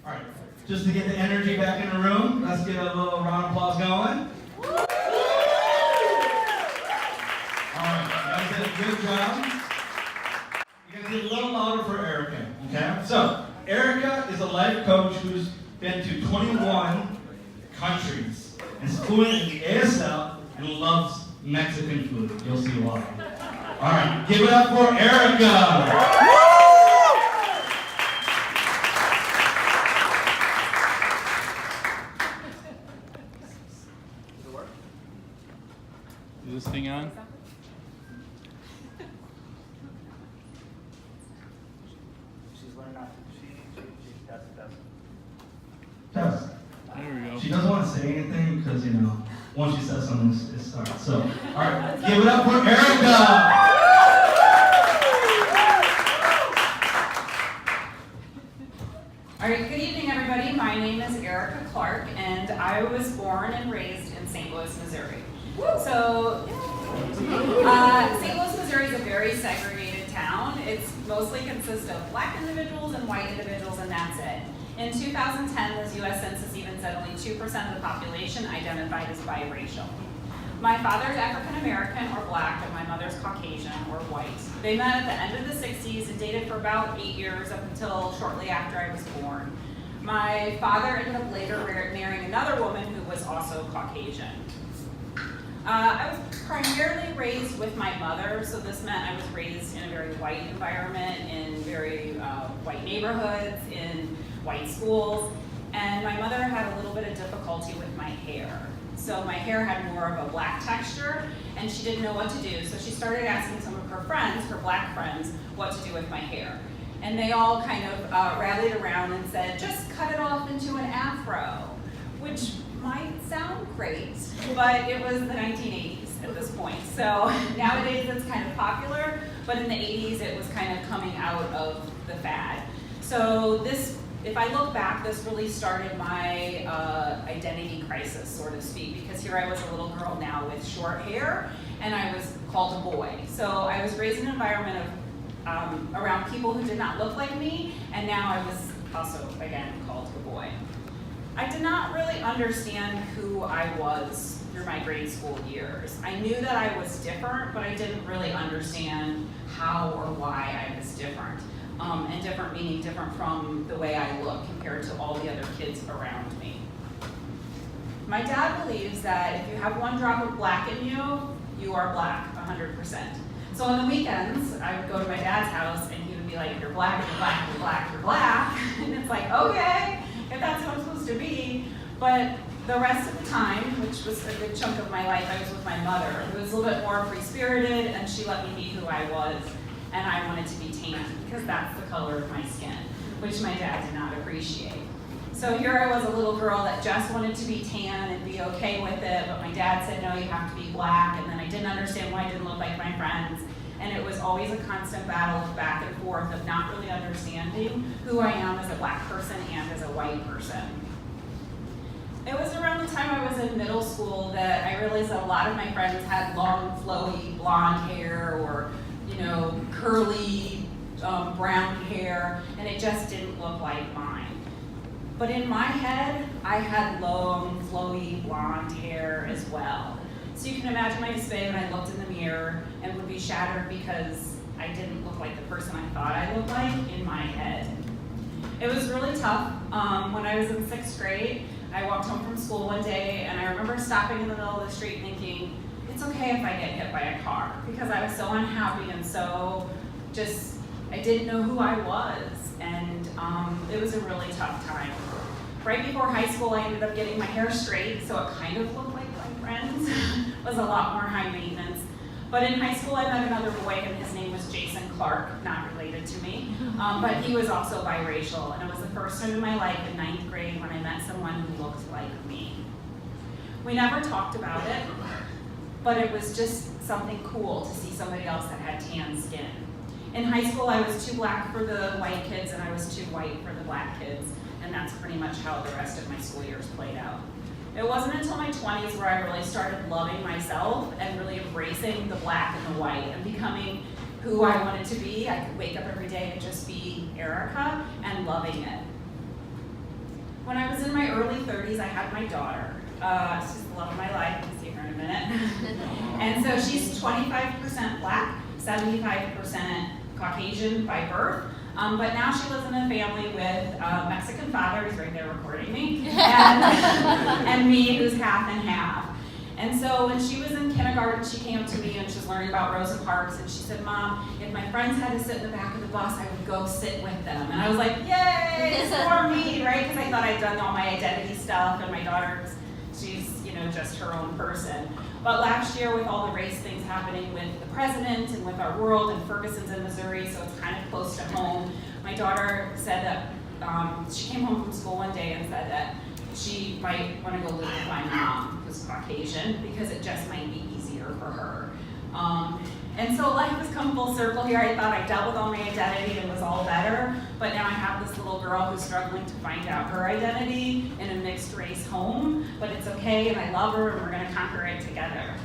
All right, just to get the energy back in the room, let's get a little round of applause going. All right, you guys did a good job. You guys did a little louder for Arika, okay? So, Arika is a life coach who's been to 21 countries and is fluent in the ASL and loves Mexican food. You'll see why. All right, give it up for Arika. Is this thing on? She's learning not to. Test. There we go. She doesn't want to say anything because, you know, once she says something, it starts. So, all right, give it up for Arika. All right, good evening, everybody. My name is Arika Clark, and I was born and raised in St. Louis, Missouri. So, St. Louis, Missouri is a very segregated town. It's mostly consists of black individuals and white individuals, and that's it. In 2010, the U.S. Census even said only 2% of the population identified as biracial. My father's African American or black, and my mother's Caucasian or white. They met at the end of the 60s and dated for about 8 years up until shortly after I was born. My father ended up later marrying another woman who was also Caucasian. I was primarily raised with my mother, so this meant I was raised in a very white environment, in very white neighborhoods, in white schools, and my mother had a little bit of difficulty with my hair. So my hair had more of a black texture, and she didn't know what to do, so she started asking some of her friends, her black friends, what to do with my hair. And they all kind of rallied around and said, just cut it off into an afro, which might sound great, but it was the 1980s at this point. So nowadays it's kind of popular, but in the 80s it was kind of coming out of the fad. So this, if I look back, this really started my identity crisis, so to speak, because here I was a little girl now with short hair, and I was called a boy. So I was raised in an environment of around people who did not look like me, and now I was also, again, called a boy. I did not really understand who I was through my grade school years. I knew that I was different, but I didn't really understand how or why I was different. And different meaning different from the way I look compared to all the other kids around me. My dad believes that if you have one drop of black in you, you are black 100%. So on the weekends, I would go to my dad's house and he would be like, you're black, you're black, you're black, you're black. And it's like, okay, if that's what I'm supposed to be. But the rest of the time, which was a good chunk of my life, I was with my mother, who was a little bit more free-spirited, and she let me be who I was. And I wanted to be tan because that's the color of my skin, which my dad did not appreciate. So here I was, a little girl that just wanted to be tan and be okay with it, but my dad said, no, you have to be black, and then I didn't understand why I didn't look like my friends. And it was always a constant battle of back and forth of not really understanding who I am as a black person and as a white person. It was around the time I was in middle school that I realized that a lot of my friends had long, flowy, blonde hair or curly brown hair, and it just didn't look like mine. But in my head, I had long, flowy, blonde hair as well. So you can imagine my dismay when I looked in the mirror and would be shattered because I didn't look like the person I thought I looked like in my head. It was really tough. When I was in 6th grade, I walked home from school one day, and I remember stopping in the middle of the street thinking, it's okay if I get hit by a car, because I was so unhappy and so just, I didn't know who I was, and it was a really tough time. Right before high school, I ended up getting my hair straight, so it kind of looked like my friends. It was a lot more high maintenance. But in high school, I met another boy, and his name was Jason Clark, not related to me, but he was also biracial, and it was the first time in my life in 9th grade when I met someone who looked like me. We never talked about it, but it was just something cool to see somebody else that had tan skin. In high school, I was too black for the white kids, and I was too white for the black kids, and that's pretty much how the rest of my school years played out. It wasn't until my 20s where I really started loving myself and really embracing the black and the white and becoming who I wanted to be. I could wake up every day and just be Arika and loving it. when I was in my early 30s, I had my daughter. She's the love of my life. You'll see her in a minute. And so she's 25% Black, 75% Caucasian by birth. But now she lives in a family with a Mexican father, who's right there recording me, and me, who's half and half. And so when she was in kindergarten, she came up to me and she was learning about Rosa Parks, and she said, "Mom, if my friends had to sit in the back of the bus, I would go sit with them." And I was like, "Yay, it's for me," right? Because I thought I'd done all my identity stuff, and my daughter, she's, just her own person. But last year, with all the race things happening with the president and with our world, and Ferguson's in Missouri, so it's kind of close to home, my daughter said that she came home from school one day and said that she might want to go live with my mom, who's Caucasian, because it just might be easier for her. And so life has come full circle here. I thought I dealt with all my identity and was all better, but now I have this little girl who's struggling to find out her identity in a mixed race home, but it's okay, and I love her, and we're gonna conquer it together.